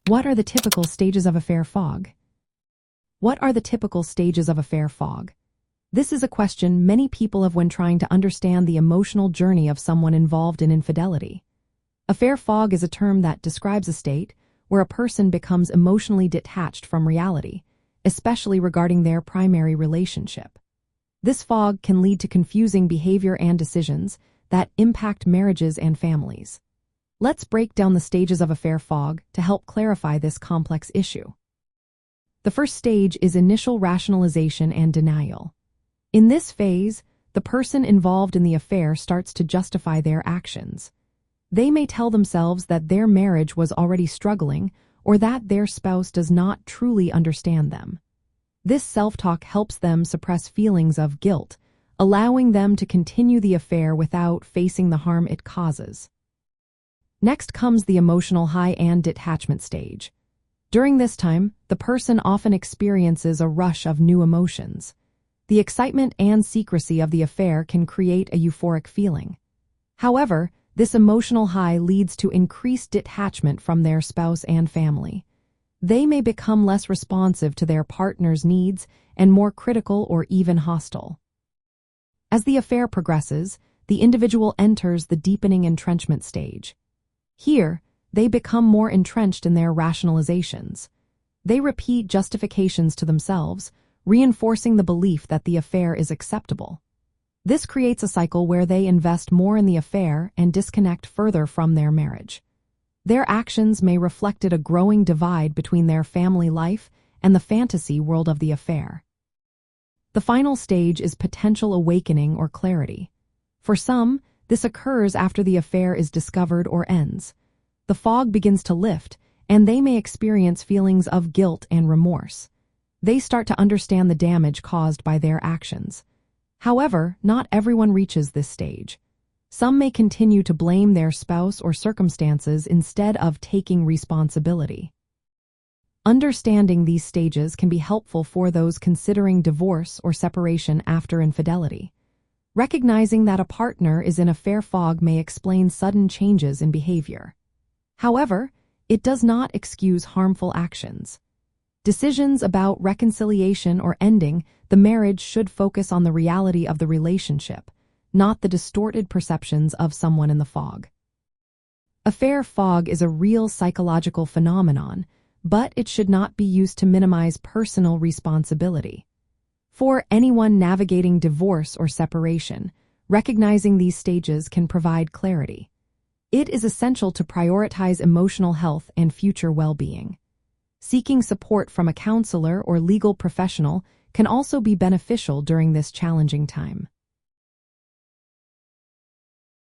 What are the typical stages of affair fog? What are the typical stages of affair fog? This is a question many people have when trying to understand the emotional journey of someone involved in infidelity. Affair fog is a term that describes a state where a person becomes emotionally detached from reality, especially regarding their primary relationship. This fog can lead to confusing behavior and decisions that impact marriages and families. Let's break down the stages of affair fog to help clarify this complex issue. The first stage is initial rationalization and denial. In this phase, the person involved in the affair starts to justify their actions. They may tell themselves that their marriage was already struggling or that their spouse does not truly understand them. This self-talk helps them suppress feelings of guilt, allowing them to continue the affair without facing the harm it causes. Next comes the emotional high and detachment stage. During this time, the person often experiences a rush of new emotions. The excitement and secrecy of the affair can create a euphoric feeling. However, this emotional high leads to increased detachment from their spouse and family. They may become less responsive to their partner's needs and more critical or even hostile. As the affair progresses, the individual enters the deepening entrenchment stage. Here, they become more entrenched in their rationalizations. They repeat justifications to themselves, reinforcing the belief that the affair is acceptable. This creates a cycle where they invest more in the affair and disconnect further from their marriage. Their actions may reflect a growing divide between their family life and the fantasy world of the affair. The final stage is potential awakening or clarity. For some, this occurs after the affair is discovered or ends. The fog begins to lift, and they may experience feelings of guilt and remorse. They start to understand the damage caused by their actions. However, not everyone reaches this stage. Some may continue to blame their spouse or circumstances instead of taking responsibility. Understanding these stages can be helpful for those considering divorce or separation after infidelity. Recognizing that a partner is in affair fog may explain sudden changes in behavior. However, it does not excuse harmful actions. Decisions about reconciliation or ending the marriage should focus on the reality of the relationship, not the distorted perceptions of someone in the fog. Affair fog is a real psychological phenomenon, but it should not be used to minimize personal responsibility. For anyone navigating divorce or separation, recognizing these stages can provide clarity. It is essential to prioritize emotional health and future well-being. Seeking support from a counselor or legal professional can also be beneficial during this challenging time.